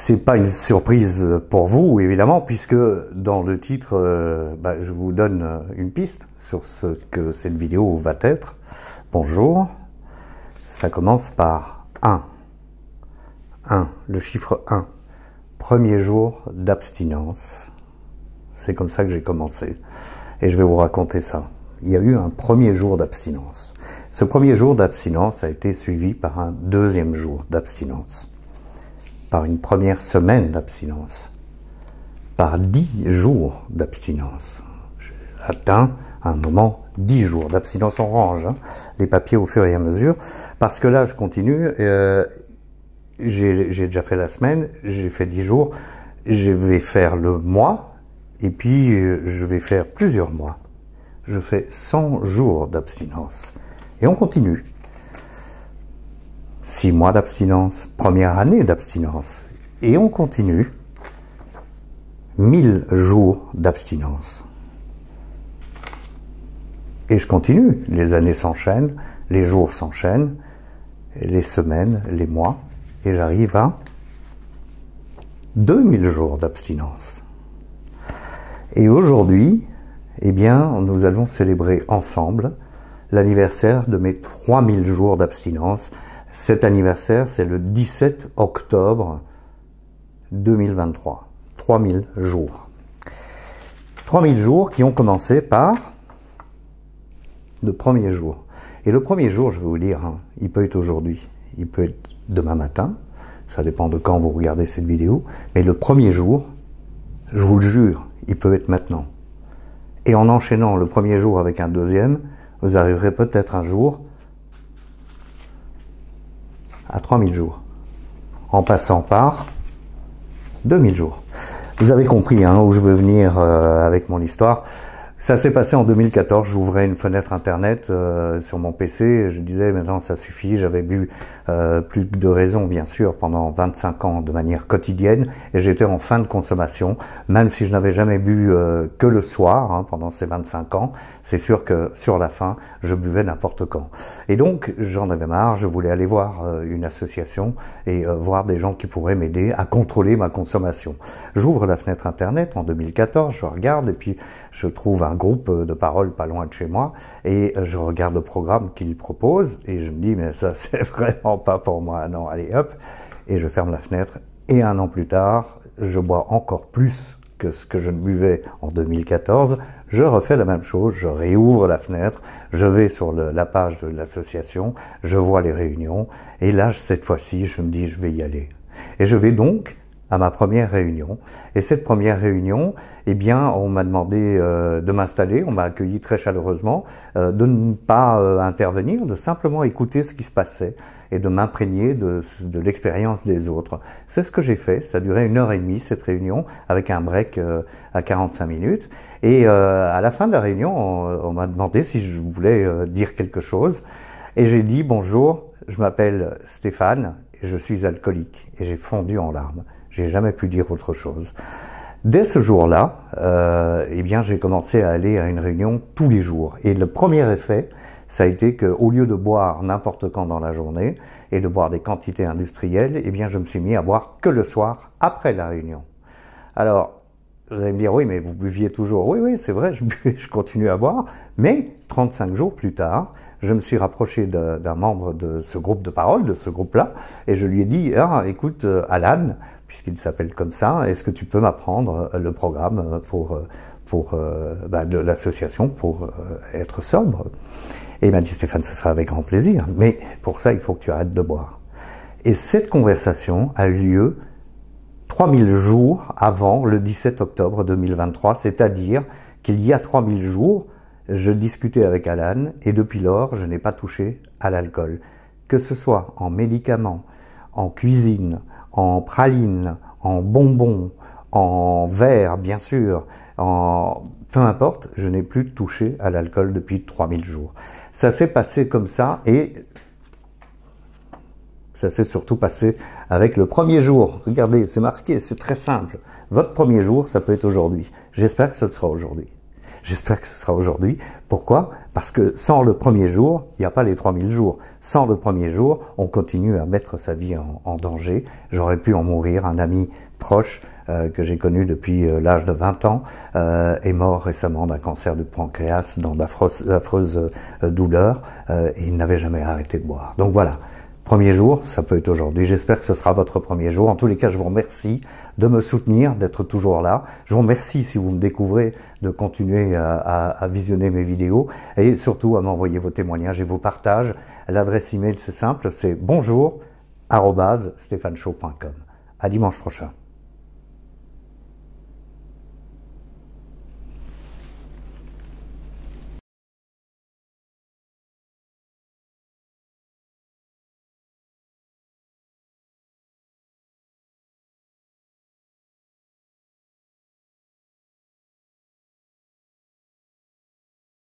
C'est pas une surprise pour vous, évidemment, puisque dans le titre, je vous donne une piste sur ce que cette vidéo va être. Bonjour, ça commence par 1. 1, le chiffre 1. Premier jour d'abstinence. C'est comme ça que j'ai commencé. Et je vais vous raconter ça. Il y a eu un premier jour d'abstinence. Ce premier jour d'abstinence a été suivi par un deuxième jour d'abstinence. Par une première semaine d'abstinence, par 10 jours d'abstinence. J'ai atteint à un moment 10 jours d'abstinence. On range les papiers au fur et à mesure, parce que là je continue, j'ai déjà fait la semaine, j'ai fait 10 jours, je vais faire le mois, et puis je vais faire plusieurs mois. Je fais 100 jours d'abstinence, et on continue. 6 mois d'abstinence, première année d'abstinence, et on continue. 1000 jours d'abstinence. Et je continue, les années s'enchaînent, les jours s'enchaînent, les semaines, les mois, et j'arrive à 2000 jours d'abstinence. Et aujourd'hui, eh bien, nous allons célébrer ensemble l'anniversaire de mes 3000 jours d'abstinence. Cet anniversaire, c'est le 17 octobre 2023. 3000 jours. 3000 jours qui ont commencé par le premier jour. Et le premier jour, je vais vous dire, il peut être aujourd'hui, il peut être demain matin, ça dépend de quand vous regardez cette vidéo, mais le premier jour, je vous le jure, il peut être maintenant. Et en enchaînant le premier jour avec un deuxième, vous arriverez peut-être un jour à 3000 jours, en passant par 2000 jours. Vous avez compris où je veux venir avec mon histoire. Ça s'est passé en 2014, j'ouvrais une fenêtre internet sur mon PC, je disais maintenant ça suffit, j'avais bu plus de raison bien sûr pendant 25 ans de manière quotidienne et j'étais en fin de consommation, même si je n'avais jamais bu que le soir pendant ces 25 ans, c'est sûr que sur la fin je buvais n'importe quand. Et donc j'en avais marre, je voulais aller voir une association et voir des gens qui pourraient m'aider à contrôler ma consommation. J'ouvre la fenêtre internet en 2014, je regarde et puis je trouve un groupe de parole pas loin de chez moi et je regarde le programme qu'ils proposent et je me dis mais ça c'est vraiment pas pour moi, non, allez hop, et je ferme la fenêtre et un an plus tard je bois encore plus que ce que je ne buvais en 2014, je refais la même chose, je réouvre la fenêtre, je vais sur la page de l'association, je vois les réunions et là cette fois-ci je me dis je vais y aller et je vais donc à ma première réunion. Et cette première réunion, eh bien, on m'a demandé de m'installer, on m'a accueilli très chaleureusement, de ne pas intervenir, de simplement écouter ce qui se passait et de m'imprégner de l'expérience des autres. C'est ce que j'ai fait, ça a duré 1h30 cette réunion, avec un break à 45 minutes. Et à la fin de la réunion, on m'a demandé si je voulais dire quelque chose. Et j'ai dit, bonjour, je m'appelle Stéphane, et je suis alcoolique. Et j'ai fondu en larmes. J'ai jamais pu dire autre chose. Dès ce jour-là, eh bien, j'ai commencé à aller à une réunion tous les jours. Et le premier effet, ça a été qu'au lieu de boire n'importe quand dans la journée et de boire des quantités industrielles, eh bien, je me suis mis à boire que le soir après la réunion. Alors, vous allez me dire, oui, mais vous buviez toujours. Oui, oui, c'est vrai, je buvais, je continue à boire. Mais 35 jours plus tard, je me suis rapproché d'un membre de ce groupe de parole, de ce groupe-là, et je lui ai dit, ah, écoute, Alan, puisqu'il s'appelle comme ça, est-ce que tu peux m'apprendre le programme de l'association pour être sobre? Et il m'a dit, Stéphane, ce sera avec grand plaisir, mais pour ça, il faut que tu arrêtes de boire. Et cette conversation a eu lieu 3000 jours avant le 17 octobre 2023, c'est-à-dire qu'il y a 3000 jours, je discutais avec Alan et depuis lors, je n'ai pas touché à l'alcool. Que ce soit en médicaments, en cuisine, en praline, en bonbons, en verre, bien sûr, peu importe, je n'ai plus touché à l'alcool depuis 3000 jours. Ça s'est passé comme ça et ça s'est surtout passé avec le premier jour. Regardez, c'est marqué, c'est très simple. Votre premier jour, ça peut être aujourd'hui. J'espère que ce sera aujourd'hui. J'espère que ce sera aujourd'hui. Pourquoi? Parce que sans le premier jour, il n'y a pas les 3000 jours. Sans le premier jour, on continue à mettre sa vie en danger. J'aurais pu en mourir. Un ami proche que j'ai connu depuis l'âge de 20 ans est mort récemment d'un cancer du pancréas dans d'affreuses douleurs et il n'avait jamais arrêté de boire. Donc voilà. Premier jour, ça peut être aujourd'hui. J'espère que ce sera votre premier jour. En tous les cas, je vous remercie de me soutenir, d'être toujours là. Je vous remercie, si vous me découvrez, de continuer à visionner mes vidéos et surtout à m'envoyer vos témoignages et vos partages. L'adresse email, c'est simple, c'est bonjour@stéphaneshow.com. À dimanche prochain.